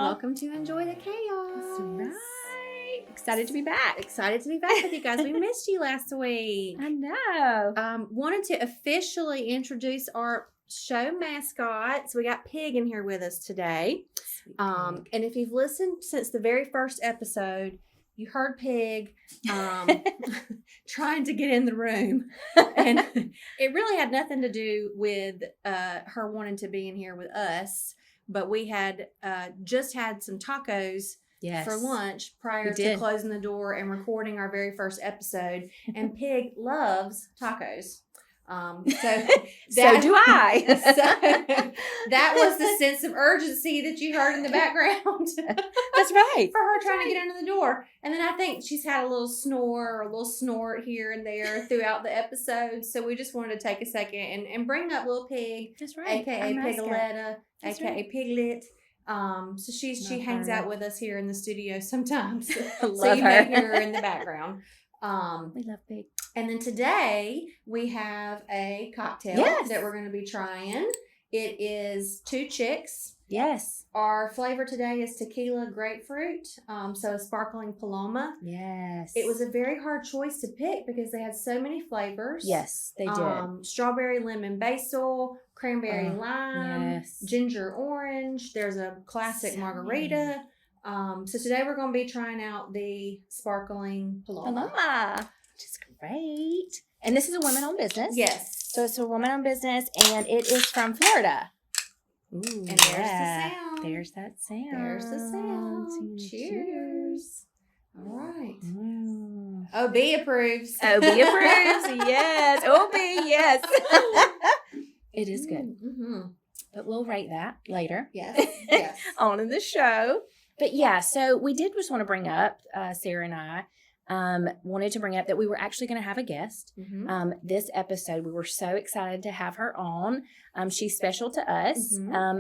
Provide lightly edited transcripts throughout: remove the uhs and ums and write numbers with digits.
welcome to Enjoy the Chaos. That's right. Excited to be back. Excited to be back with you guys. We missed you last week. I know. Wanted to officially introduce our show mascot. So we got Pig in here with us today. And if you've listened since the very first episode, you heard Pig trying to get in the room. And it really had nothing to do with her wanting to be in here with us. But we had just had some tacos for lunch prior to closing the door and recording our very first episode. And Pig loves tacos. So do I. So that was the sense of urgency that you heard in the background. That's right. For her trying to get under the door. And then I think she's had a little snore or a little snort here and there throughout the episode. So we just wanted to take a second and bring up little Pig. That's right. AKA Pigoletta, AKA right. Piglet. So she hangs out with us here in the studio sometimes. I love so you her. may hear her in the background. We love Pig. And then today we have a cocktail that we're going to be trying. It is Two Chicks. Yes. Our flavor today is tequila grapefruit, so a sparkling Paloma. Yes. It was a very hard choice to pick because they had so many flavors. Yes, they did. Strawberry lemon basil, cranberry lime, ginger orange. There's a classic margarita. So today we're going to be trying out the sparkling Paloma. Which is great. And this is a woman-owned business. Yes. So it's a woman-owned business, and it is from Florida. Ooh, and there's the sound. There's that sound. There's the sound. Cheers. All right. Mm. OB approves. OB approves. Yes. OB, yes. It is good. Mm-hmm. But we'll rate that later. Yes. Yes. On in the show. But yeah, so we did just want to bring up, Sarah and I, wanted to bring up that we were actually going to have a guest. Mm-hmm. This episode, we were so excited to have her on. She's special to us. Mm-hmm.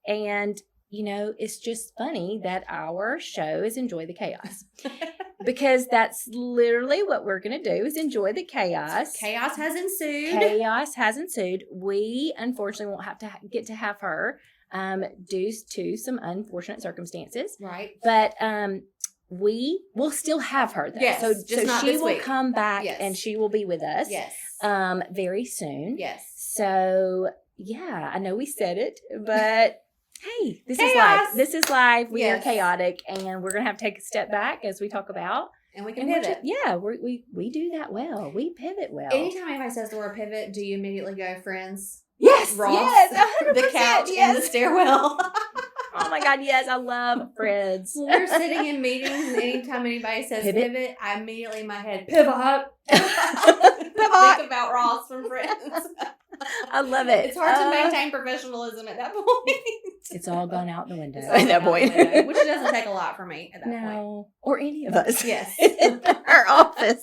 And, you know, it's just funny that our show is Enjoy the Chaos. Because that's literally what we're going to do is enjoy the chaos. Chaos has ensued. Chaos has ensued. We, unfortunately, won't have to get to have her due to some unfortunate circumstances. Right. But we will still have her, though. Yes, so she will week. come back and she will be with us. Yes. Very soon. Yes. So, yeah, I know we said it, but hey, this is Chaos. life. This is life. We are chaotic, and we're going to have to take a step back as we talk about. And we can pivot. We do that well. We pivot well. Anytime anybody says the word pivot, do you immediately go Friends? Yes. Ross, yes. 100%, the couch and the stairwell. Oh my God, yes, I love Friends. When we're sitting in meetings, and anytime anybody says pivot, I immediately in my head, pivot. Think about Ross from Friends. I love it. It's hard to maintain professionalism at that point. It's all gone out the window at that point. Which doesn't take a lot for me at that point. No. Or any of us. Yes. In our office.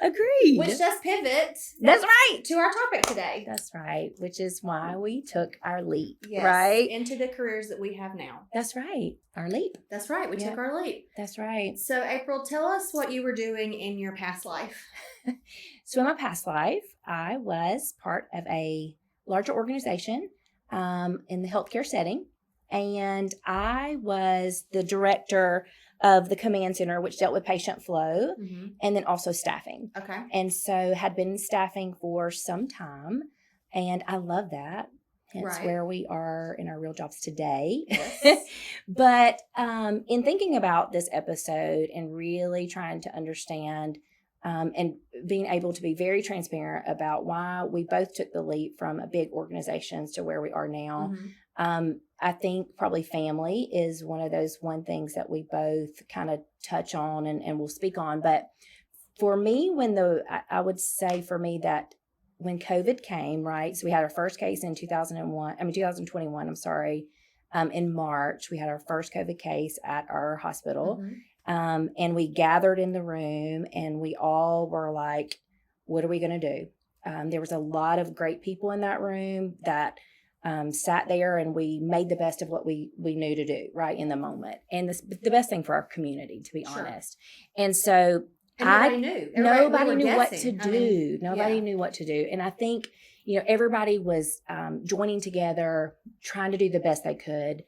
Agreed. Which does pivot. That's right. To our topic today. That's right. Which is why we took our leap. Yes, right? Into the careers that we have now. That's right. Our leap. That's right. We took our leap. That's right. So, April, tell us what you were doing in your past life. So, in my past life, I was part of a larger organization in the healthcare setting. And I was the director of the command center, which dealt with patient flow and then also staffing. Okay. And so had been staffing for some time. And I love that. Hence where we are in our real jobs today. Yes. But in thinking about this episode and really trying to understand and being able to be very transparent about why we both took the leap from a big organizations to where we are now. I think probably family is one of those things that we both kind of touch on and will speak on. But for me, I would say for me that when COVID came, right? So we had our first case in 2021, I'm sorry. In March, we had our first COVID case at our hospital. And we gathered in the room and we all were like, what are we going to do? There was a lot of great people in that room that sat there and we made the best of what we knew to do right in the moment. And the best thing for our community, to be honest. And so nobody knew. Nobody knew what to do. Nobody knew what to do. And I think, everybody was joining together, trying to do the best they could.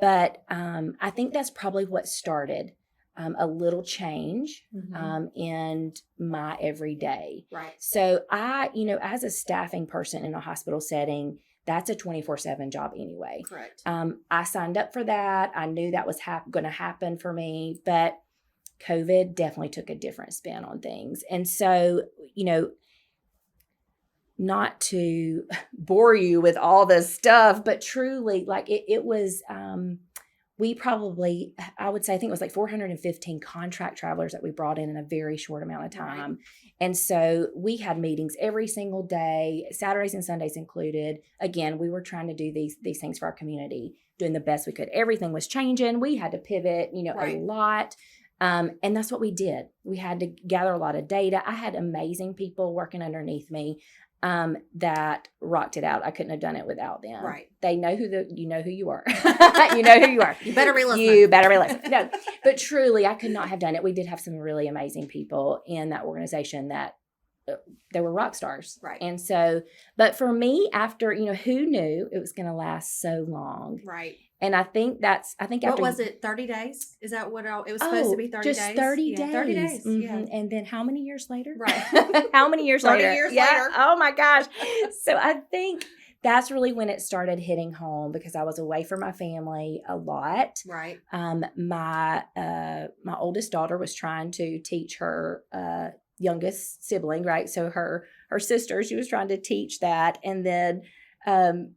But I think that's probably what started a little change in my everyday. Right. So I, as a staffing person in a hospital setting, that's a 24/7 job anyway. Correct. I signed up for that. I knew that was going to happen for me, but COVID definitely took a different spin on things. And so, not to bore you with all this stuff, but truly, like it was, we probably, I would say, I think it was like 415 contract travelers that we brought in a very short amount of time. Right. And so we had meetings every single day, Saturdays and Sundays included. Again, we were trying to do these things for our community, doing the best we could. Everything was changing. We had to pivot, right. a lot. And that's what we did. We had to gather a lot of data. I had amazing people working underneath me that rocked it out. I couldn't have done it without them. Right. They know you know who you are. You know who you are. You better be listening. You better be listening. No, but truly, I could not have done it. We did have some really amazing people in that organization that they were rock stars. Right. And so, but for me, after, who knew it was going to last so long? Right. And I think after. What was it? 30 days? Is that what it was supposed to be? 30 days? Just 30 days. 30 days. Mm-hmm. Yeah. And then how many years later? Right. How many years 30 later? years yeah. later. Oh my gosh. So I think that's really when it started hitting home because I was away from my family a lot. Right. My oldest daughter was trying to teach her youngest sibling, right? So her sister, she was trying to teach that. And then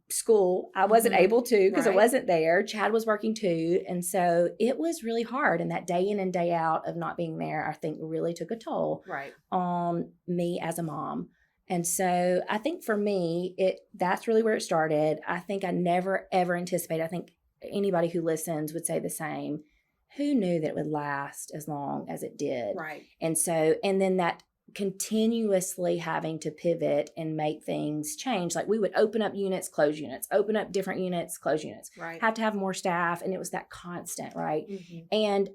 school, I wasn't able to because I wasn't there. Chad was working too. And so it was really hard. And that day in and day out of not being there, I think really took a toll on me as a mom. And so I think for me, that's really where it started. I think I never, ever anticipated. I think anybody who listens would say the same. Who knew that it would last as long as it did? Right. And so, and then that continuously having to pivot and make things change. Like we would open up units, close units, open up different units, close units, have to have more staff. And it was that constant, right? Mm-hmm. And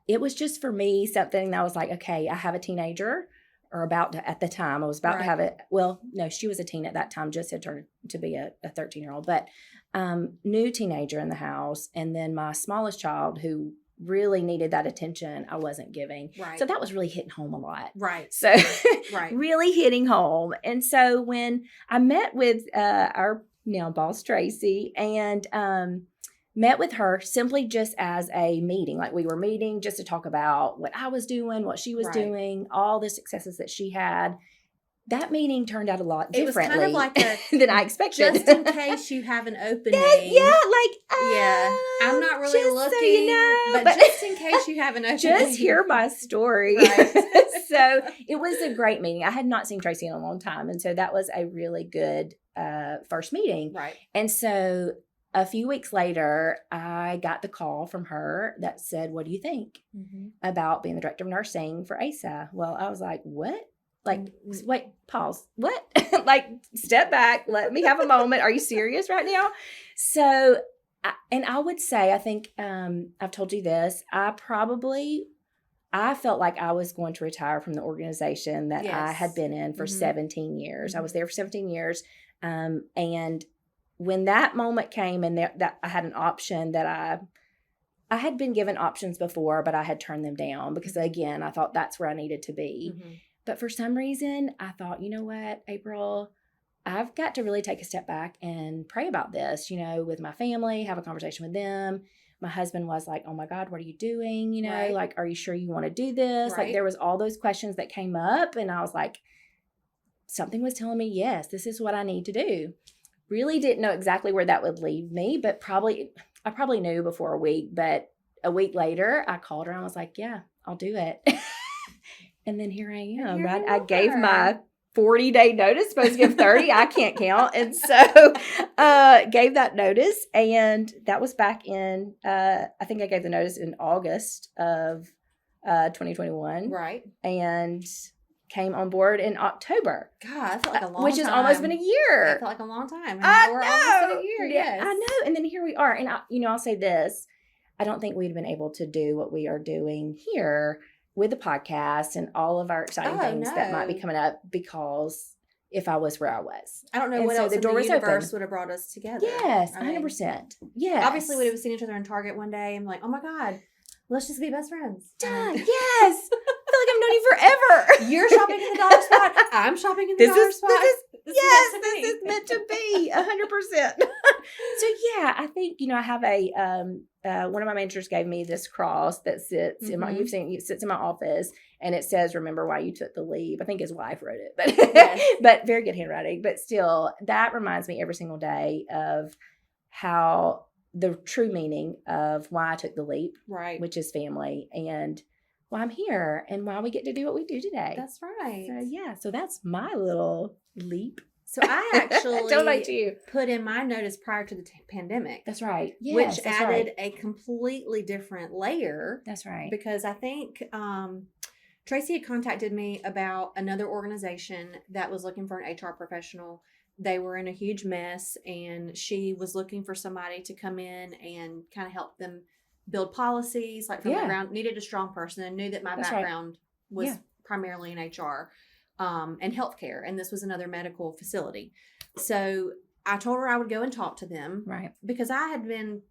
it was just for me something that I was like, okay, I have a teenager or about to, at the time I was about to have it. Well, no, she was a teen at that time, just had turned to be a 13-year-old, but new teenager in the house. And then my smallest child who really needed that attention I wasn't giving. Right. So that was really hitting home a lot. Right. So really hitting home. And so when I met with our now boss, Tracy, and met with her simply just as a meeting, like we were meeting just to talk about what I was doing, what she was doing, all the successes that she had. That meeting turned out a lot differently. It was kind of like than I expected. Just in case you have an opening. I'm not really looking, so you know, but just in case you have an opening. Just hear my story. So it was a great meeting. I had not seen Tracy in a long time. And so that was a really good first meeting. Right. And so a few weeks later, I got the call from her that said, what do you think about being the director of nursing for ASA? Well, I was like, what? Like, wait, pause. What? Like, step back. Let me have a moment. Are you serious right now? So, I would say, I think I've told you this. I felt like I was going to retire from the organization that I had been in for 17 years. I was there for 17 years. And when that moment came and that I had an option that I had been given options before, but I had turned them down because, again, I thought that's where I needed to be. But for some reason, I thought, you know what, April, I've got to really take a step back and pray about this, with my family, have a conversation with them. My husband was like, oh my God, what are you doing? Like, are you sure you want to do this? Like there was all those questions that came up and I was like, something was telling me, yes, this is what I need to do. Really didn't know exactly where that would lead me, but I probably knew before a week, but a week later I called her and I was like, yeah, I'll do it. And then here I am, right? I gave my 40-day notice, supposed to give 30. I can't count. And so gave that notice. And that was back in, I think I gave the notice in August of 2021. Right. And came on board in October. God, that felt like a long time. Which has almost been a year. That felt like a long time. I know. Almost been a year, yes. I know. And then here we are. And, I'll say this. I don't think we'd been able to do what we are doing here with the podcast and all of our exciting things that might be coming up because if I was where I was. I don't know And what so else the in door the was universe open. would have brought us together. Yes, I mean, 100%. Yes. obviously, we would have seen each other in Target one day and like, oh my God, let's just be best friends. Duh, yes. I feel like I've known you forever. You're shopping in the dollar spot. I'm shopping in the dollar spot. This is meant to be 100%. So yeah, I think, I have one of my managers gave me this cross that sits in my, Mhm. you've seen, it sits in my office, and it says, remember why you took the leave. I think his wife wrote it, but, Yes. but very good handwriting. But still, that reminds me every single day of how the true meaning of why I took the leap, Right. which is family, and why I'm here and why we get to do what we do today. That's right. So yeah, so that's my little leap. So I actually Don't like you. put in my notice prior to the pandemic. That's right. Yes, which that's added right. a completely different layer. That's right. Because I think Tracy had contacted me about another organization that was looking for an HR professional. They were in a huge mess, and she was looking for somebody to come in and kind of help them build policies, like from the ground. Needed a strong person, and knew that my background was primarily in HR and healthcare, and this was another medical facility. So I told her I would go and talk to them, right? Because I had been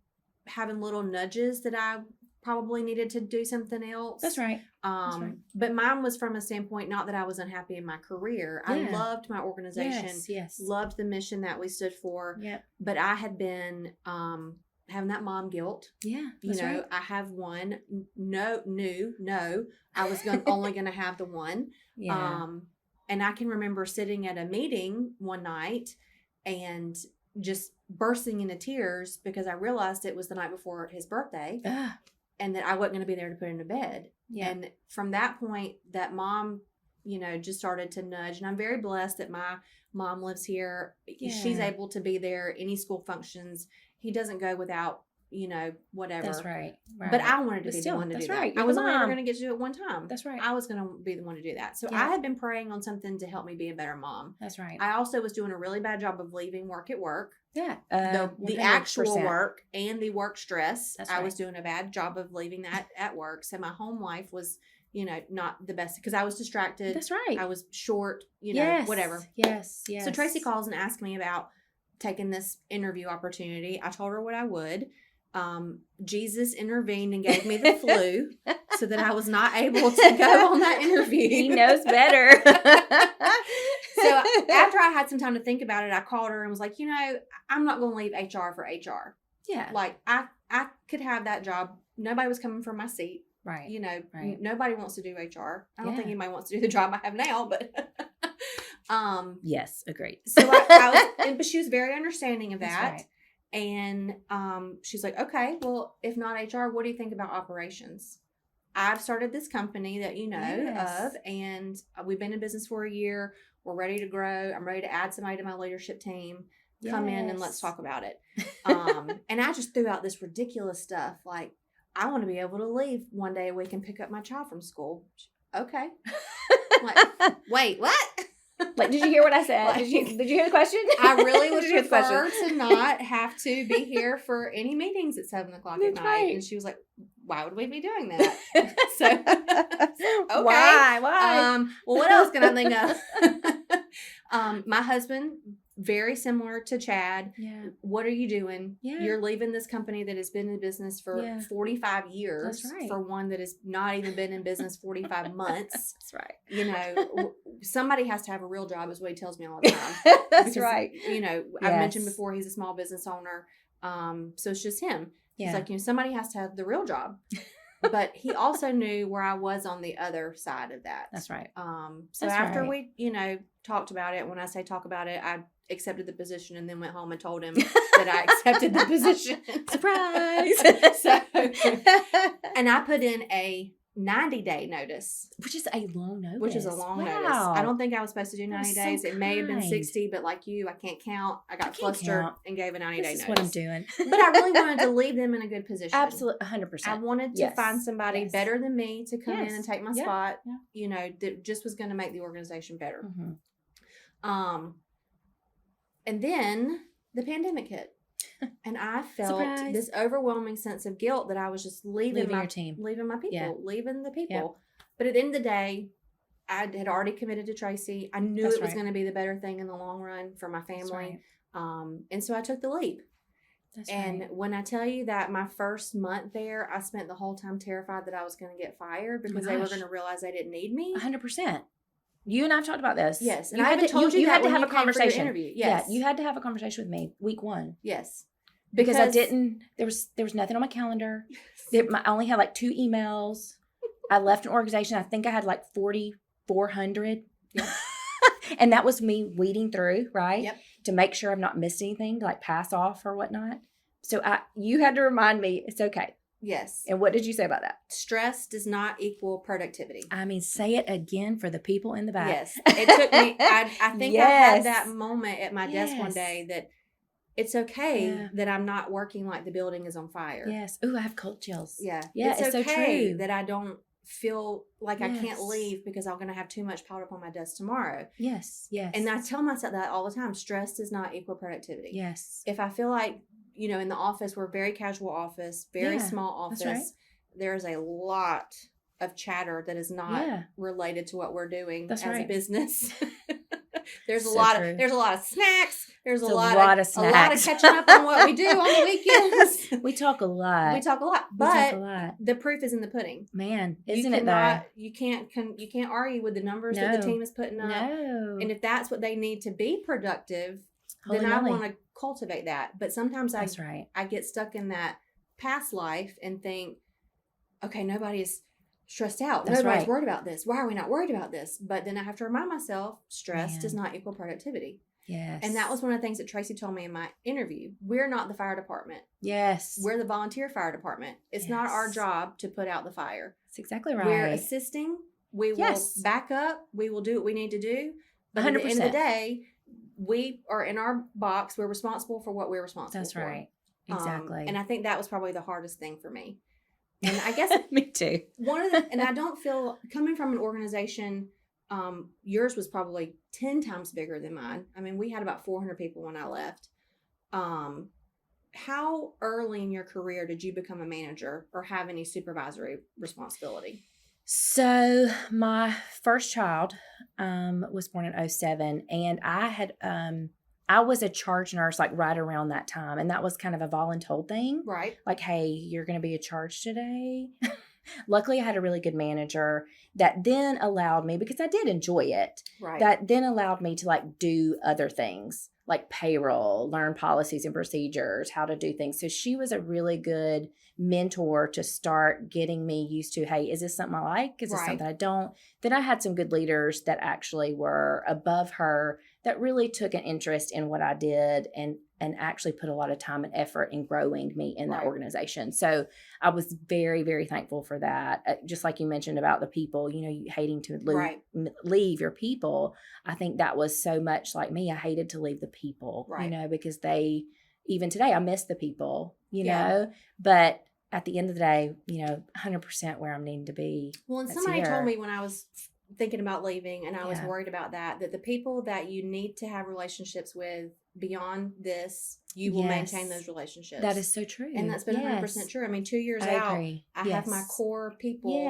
having little nudges that I probably needed to do something else. That's right. But mine was from a standpoint, not that I was unhappy in my career. Yeah. I loved my organization. Yes. Loved the mission that we stood for. Yep. But I had been having that mom guilt. Yeah. Right. I have one. No, I was only going to have the one. Yeah. And I can remember sitting at a meeting one night and just bursting into tears because I realized it was the night before his birthday. And that I wasn't going to be there to put him to bed. Yeah. And from that point, that mom, just started to nudge. And I'm very blessed that my mom lives here. Yeah. She's able to be there, any school functions. He doesn't go without, whatever. That's right. But I wanted to be the one to do that. I was only ever going to get to do it one time. That's right. I was going to be the one to do that. So I had been praying on something to help me be a better mom. That's right. I also was doing a really bad job of leaving work at work. Yeah. The actual work and the work stress. That's I was doing a bad job of leaving that at work. So my home life was, not the best because I was distracted. That's right. I was short, whatever. Yes. So Tracy calls and asks me about taking this interview opportunity. I told her what I would. Jesus intervened and gave me the flu so that I was not able to go on that interview. He knows better. So after I had some time to think about it, I called her and was like, I'm not going to leave HR for HR. Yeah. Like I could have that job. Nobody was coming from my seat. Right. Nobody wants to do HR. I don't think anybody wants to do the job I have now, but yes, agreed. So but she was very understanding of that. Right. And she's like, okay, well, if not HR, what do you think about operations? I've started this company that you know of, and we've been in business for a year. We're ready to grow. I'm ready to add somebody to my leadership team. Come in and let's talk about it. And I just threw out this ridiculous stuff like, I want to be able to leave one day a week and pick up my child from school. Okay. Like, wait, what? Like, did you hear what I said? Did you hear the question? I really would prefer to not have to be here for any meetings at 7:00 at night. Right. And she was like, why would we be doing that? So, okay. Why? Well, what else can I think of? My husband, very similar to Chad. Yeah. What are you doing? Yeah. You're leaving this company that has been in business for 45 years. That's right. For one that has not even been in business 45 months. That's right. Somebody has to have a real job is what he tells me all the time. That's right. I've mentioned before he's a small business owner. So it's just him. Yeah. He's like, somebody has to have the real job. But he also knew where I was on the other side of that. That's right. So after we, talked about it, when I say talk about it, I accepted the position and then went home and told him that I accepted the position. Surprise! And I put in a 90-day notice. Which is a long notice. Notice. I don't think I was supposed to do 90 days. It may have been 60, but like you, I can't count. I got flustered and gave a 90-day notice. This is what I'm doing. But I really wanted to leave them in a good position. Absolutely, 100%. I wanted to find somebody better than me to come in and take my spot, that just was going to make the organization better. Mm-hmm. And then the pandemic hit. And I felt this overwhelming sense of guilt that I was just leaving my team, leaving my people, leaving the people. Yep. But at the end of the day, I had already committed to Tracy. I knew That's it was right. going to be the better thing in the long run for my family. And so I took the leap. And when I tell you that my first month there, I spent the whole time terrified that I was going to get fired because they were going to realize they didn't need me. 100%. You and I have talked about this. Yes. And I haven't told you that had to have a conversation. Interview. Yes. Yeah, you had to have a conversation with me week 1. Yes. Because I didn't, there was nothing on my calendar. I only had like 2 emails. I left an organization. I think I had like 4,400. Yep. And that was me weeding through, right? Yep. To make sure I've not missed anything, to like pass off or whatnot. So you had to remind me it's okay. Yes. And what did you say about that? Stress does not equal productivity. I mean, say it again for the people in the back. Yes. It took me, I think I had that moment at my desk one day that it's okay that I'm not working like the building is on fire. Yes. Ooh, I have cold chills. Yeah. Yeah, it's okay so true. that I don't feel like I can't leave because I'm going to have too much piled up on my desk tomorrow. Yes. Yes. And I tell myself that all the time. Stress does not equal productivity. Yes. If I feel like, in the office, we're a very casual office, very small office. That's right. There's a lot of chatter that is not related to what we're doing a business. There's a lot of snacks. There's a lot of catching up on what we do on the weekends. We talk a lot. But the proof is in the pudding. Man, isn't it though? You can't argue with the numbers that the team is putting up. No. And if that's what they need to be productive, then I want to cultivate that. But sometimes I get stuck in that past life and think, okay, nobody's stressed out. Nobody's worried about this. Why are we not worried about this? But then I have to remind myself, stress does not equal productivity. Yes. And that was one of the things that Tracy told me in my interview. We're not the fire department. Yes. We're the volunteer fire department. It's not our job to put out the fire. That's exactly right. We're assisting. We will back up. We will do what we need to do. But 100%. At the end of the day, we are in our box. We're responsible for what we're responsible for. That's right. Exactly. And I think that was probably the hardest thing for me. And I guess me too. And I don't feel, coming from an organization, yours was probably 10 times bigger than mine. I mean, we had about 400 people when I left. How early in your career did you become a manager or have any supervisory responsibility? So my first child was born in 2007, and I was a charge nurse like right around that time. And that was kind of a voluntold thing. Right. Like, hey, you're going to be a charge today. Luckily, I had a really good manager that then allowed me, because I did enjoy it, that then allowed me to like do other things like payroll, learn policies and procedures, how to do things. So she was a really good mentor to start getting me used to, hey, is this something I like? Is this something I don't? Then I had some good leaders that actually were above her that really took an interest in what I did and actually put a lot of time and effort in growing me in that organization. So I was very, very thankful for that. Just like you mentioned about the people, you hating to leave your people. I think that was so much like me. I hated to leave the people, because even today, I miss the people, know, but at the end of the day, 100% where I'm needing to be. Well, and somebody told me when I was thinking about leaving and I was worried about that the people that you need to have relationships with beyond this, you will maintain those relationships. That is so true. And that's been 100% true. I mean, 2 years out, I have my core people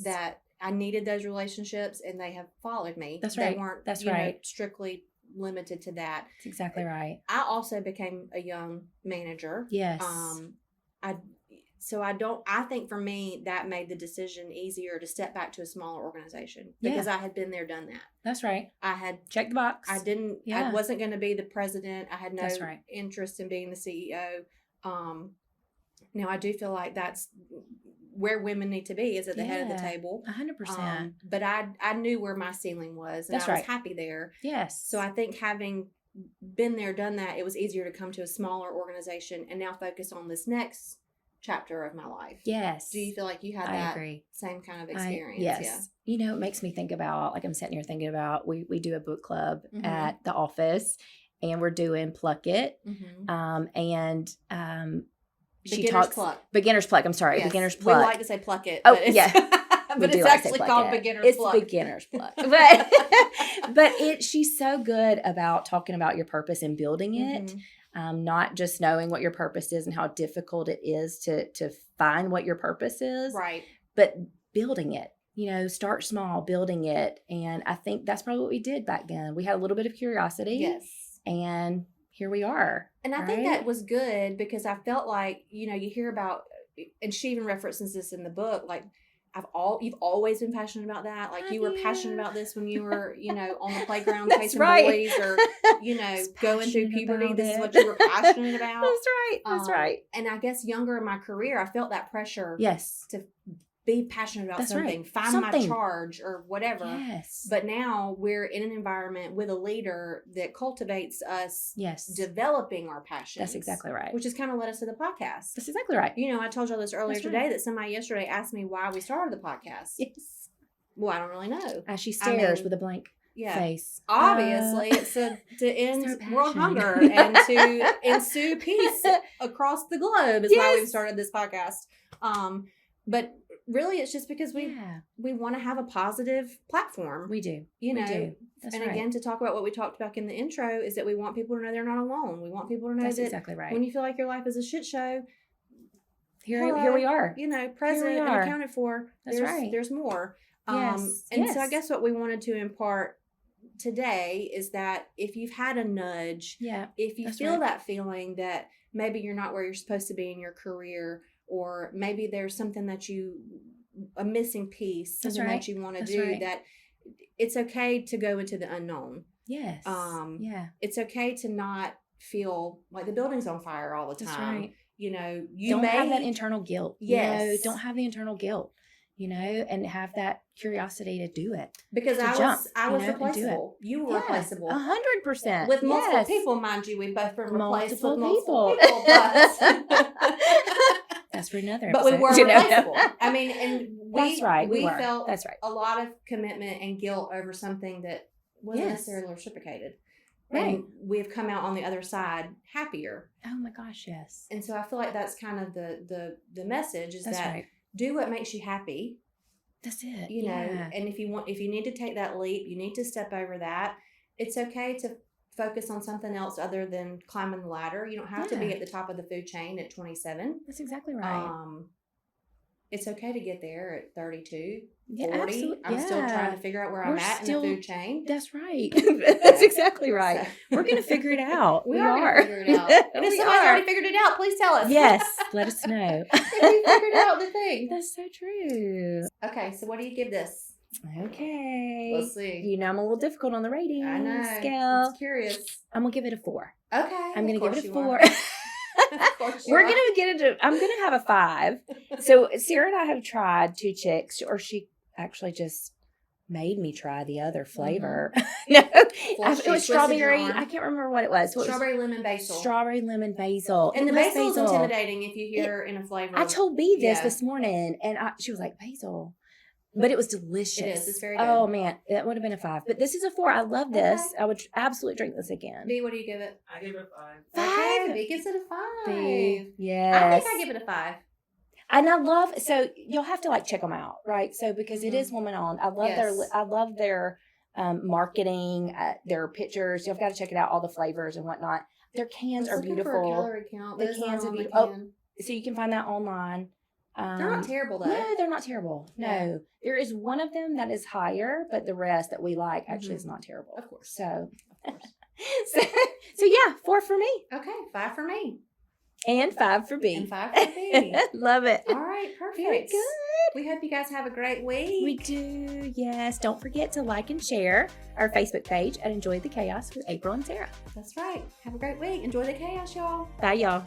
that I needed those relationships and they have followed me. That's right. They weren't strictly limited to that. That's exactly right. I also became a young manager. Yes. I think for me, that made the decision easier to step back to a smaller organization because I had been there, done that. That's right. I had checked the box. I wasn't going to be the president. I had no interest in being the CEO. Now I do feel like that's where women need to be, is at the head of the table. 100%. But I knew where my ceiling was and I was happy there. Yes. So I think having been there, done that, it was easier to come to a smaller organization and now focus on this next chapter of my life. Yes. Do you feel like you had that same kind of experience? Yes. Yeah. It makes me think about, like I'm sitting here thinking about, we do a book club at the office and we're doing Pluck It. Beginner's Pluck. I'm sorry. Yes. Beginner's Pluck. We like to say Pluck It. Oh, yeah. But it's actually called Beginner's Pluck. It's Beginner's Pluck. But she's so good about talking about your purpose and building it. Not just knowing what your purpose is and how difficult it is to find what your purpose is. Right. But building it. start small, building it. And I think that's probably what we did back then. We had a little bit of curiosity. Yes. And here we are. And I think that was good because I felt like, you hear about, and she even references this in the book, like, you've always been passionate about that. Like, you were passionate about this when you were, on the playground chasing boys, or, going through puberty. This is what you were passionate about. That's right. And I guess younger in my career, I felt that pressure. Yes. To be passionate about something, find my charge or whatever. Yes. But now we're in an environment with a leader that cultivates us developing our passions. That's exactly right. Which has kind of led us to the podcast. That's exactly right. I told y'all this earlier today that somebody yesterday asked me why we started the podcast. Yes. Well, I don't really know. As she stares with a blank face. Obviously, it's to end world hunger and to ensue peace across the globe is why we've started this podcast. But really, it's just because we want to have a positive platform. We do. We do. That's and again, to talk about what we talked about in the intro is that we want people to know they're not alone. We want people to know that exactly right. When you feel like your life is a shit show, here we are. Present and accounted for. That's right. There's more. And so I guess what we wanted to impart today is that if you've had a nudge, if you feel that feeling that maybe you're not where you're supposed to be in your career, or maybe there's something that a missing piece, something that you want to do, that it's okay to go into the unknown. Yes. It's okay to not feel like the building's on fire all the time. That's right. You don't have that internal guilt. Yes. Don't have the internal guilt, and have that curiosity to do it. Because I was replaceable. You were replaceable. 100%. With multiple people, mind you. We've both been replaced with multiple people. That's for another episode. But we were replaceable. I mean, and we felt a lot of commitment and guilt over something that wasn't necessarily reciprocated. Right. And we've come out on the other side happier. Oh my gosh, yes. And so I feel like that's kind of the message is that do what makes you happy. That's it. And if you need to take that leap, you need to step over that. It's okay to focus on something else other than climbing the ladder. You don't have to be at the top of the food chain at 27. That's exactly right. It's okay to get there at 32, 40. Absolutely. I'm still trying to figure out where I'm at in the food chain. That's right. That's exactly right. We're going to figure it out. We are. Figure it out. And if somebody's already figured it out, please tell us. Yes. Let us know. If you figured out the thing. That's so true. Okay. So what do you give this? Okay. Let's see. I'm a little difficult on the rating scale. I'm curious. I'm going to give it a 4. Okay. I'm going to give it a 4. We're going to get into, I'm going to have a 5. So Sarah and I have tried 2 chicks, or she actually just made me try the other flavor. No, it was strawberry. I can't remember what it was. Strawberry lemon basil. Strawberry lemon basil. And the basil is intimidating if you hear in a flavor. I told B this morning, and she was like, basil. But it was delicious. It is. It's very good. Oh, man. That would have been a 5. But this is a 4. I love this. Okay. I would absolutely drink this again. B, what do you give it? I give it a 5. 5? Okay, B gives it a 5. B, yes. I think I give it a 5. And I love, so you'll have to check them out, right? So because it is woman owned. I love their marketing, their pictures. You've got to check it out, all the flavors and whatnot. Their cans are beautiful. For a calorie count. The cans are beautiful. So you can find that online. They're not terrible though. No, they're not terrible. No. There is one of them that is higher, but the rest that we like actually is not terrible. Of course. So yeah, 4 for me. Okay, 5 for me. And 5 for B. And 5 for B. Love it. All right, perfect. Very good. We hope you guys have a great week. We do, yes. Don't forget to like and share our Facebook page at Enjoy the Chaos with April and Sarah. That's right. Have a great week. Enjoy the chaos, y'all. Bye, y'all.